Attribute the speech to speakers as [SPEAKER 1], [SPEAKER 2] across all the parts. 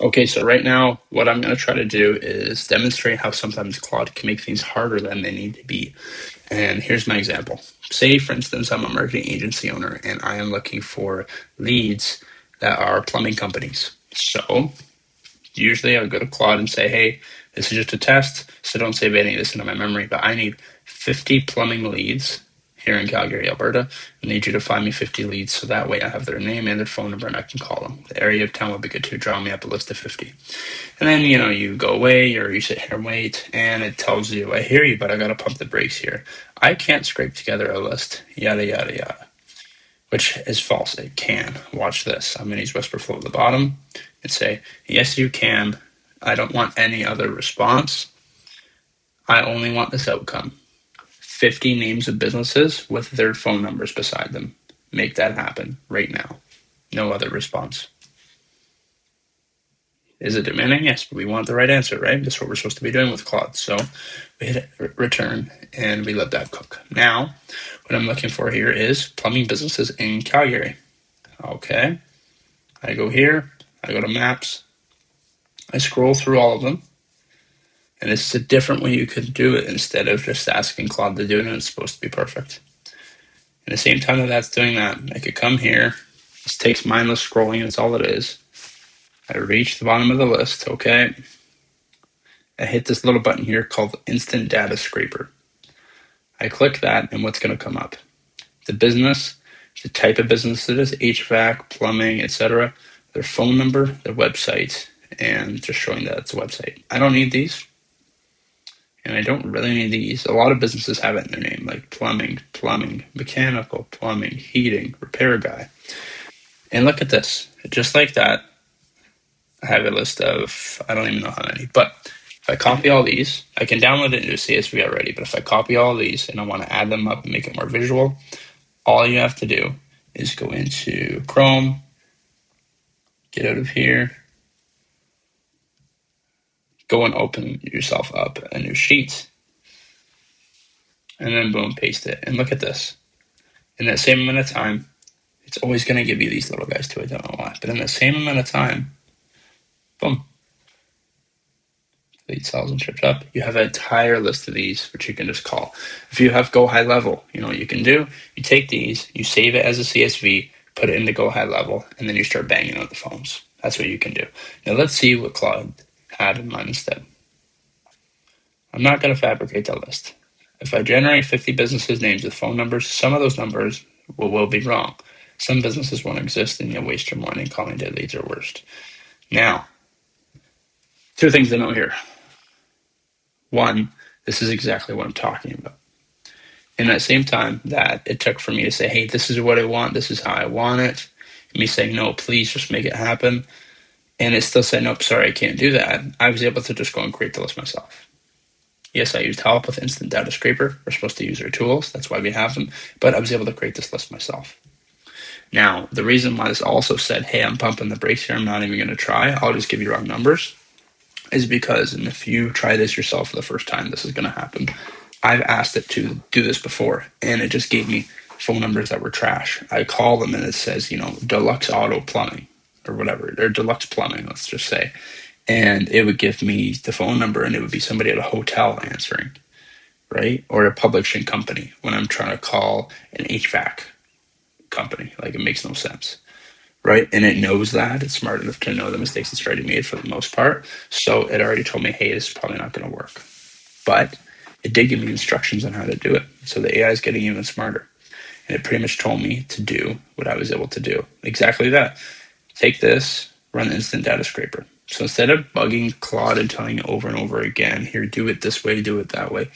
[SPEAKER 1] Okay, so right now, what I'm going to try to do is demonstrate how sometimes Claude can make things harder than they need to be. And here's my example. Say, for instance, I'm a marketing agency owner and I am looking for leads that are plumbing companies. So usually I would go to Claude and say, hey, this is just a test, so don't save any of this into my memory, but I need 50 plumbing leads here in Calgary, Alberta. I need you to find me 50 leads so that way I have their name and their phone number and I can call them. The area of town would be good to draw me up a list of 50. And then, you go away or you sit here and wait and it tells you, I hear you, but I got to pump the brakes here. I can't scrape together a list, yada, yada, yada, which is false. It can. Watch this. I'm going to use Whisper Flow at the bottom and say, yes, you can. I don't want any other response. I only want this outcome. 50 names of businesses with their phone numbers beside them. Make that happen right now. No other response. Is it demanding? Yes, but we want the right answer, right? That's what we're supposed to be doing with Claude. So we hit return and we let that cook. Now, what I'm looking for here is plumbing businesses in Calgary. Okay. I go here, I go to maps, I scroll through all of them. And it's a different way you could do it instead of just asking Claude to do it and it's supposed to be perfect. At the same time that that's doing that, I could come here. This takes mindless scrolling, that's all it is. I reach the bottom of the list, okay. I hit this little button here called Instant Data Scraper. I click that and what's going to come up? The business, the type of business it is, HVAC, plumbing, etc., their phone number, their website, and just showing that it's a website. I don't need these. And I don't really need these. A lot of businesses have it in their name, like plumbing, mechanical, plumbing, heating, repair guy. And look at this. Just like that, I have a list of, I don't even know how many, but if I copy all these, I can download it into CSV already, but if I copy all these and I want to add them up and make it more visual, all you have to do is go into Chrome, get out of here, go and open yourself up a new sheet, and then boom, paste it. And look at this. In that same amount of time, it's always going to give you these little guys too. I don't know why. But in the same amount of time, boom, lead cells and trips up. You have an entire list of these, which you can just call. If you have Go High Level, you know what you can do? You take these, you save it as a CSV, put it into Go High Level, and then you start banging out the phones. That's what you can do. Now let's see what Claude had in mind instead. I'm not going to fabricate the list. If I generate 50 businesses' names with phone numbers, some of those numbers will be wrong. Some businesses won't exist and you'll waste your morning calling dead leads or worst. Now, two things to note here. One, this is exactly what I'm talking about. In that same time that it took for me to say, hey, this is what I want, this is how I want it, and me saying, no, please just make it happen, and it still said, nope, sorry, I can't do that, I was able to just go and create the list myself. Yes, I used help with Instant Data Scraper. We're supposed to use their tools. That's why we have them. But I was able to create this list myself. Now, the reason why this also said, hey, I'm pumping the brakes here, I'm not even going to try, I'll just give you wrong numbers, is because, and if you try this yourself for the first time, this is going to happen. I've asked it to do this before, and it just gave me phone numbers that were trash. I call them, and it says, Deluxe Auto Plumbing, or whatever, or Deluxe Plumbing, let's just say. And it would give me the phone number, and it would be somebody at a hotel answering, right? Or a publishing company when I'm trying to call an HVAC company. Like, it makes no sense, right? And it knows that. It's smart enough to know the mistakes it's already made for the most part. So it already told me, hey, this is probably not going to work. But it did give me instructions on how to do it. So the AI is getting even smarter. And it pretty much told me to do what I was able to do. Exactly that. Take this, run Instant Data Scraper. So instead of bugging Claude and telling you over and over again, here, do it this way, do it that way,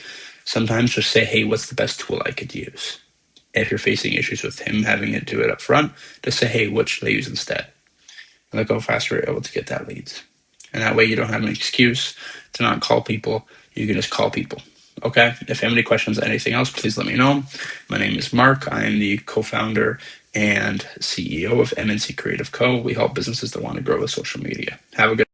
[SPEAKER 1] sometimes just say, hey, what's the best tool I could use? If you're facing issues with him having it do it up front, just say, hey, what should I use instead? And look how fast we're able to get that leads. And that way you don't have an excuse to not call people. You can just call people. Okay? If you have any questions or anything else, please let me know. My name is Mark. I am the co-founder and CEO of MNC Creative Co. We help businesses that want to grow with social media. Have a good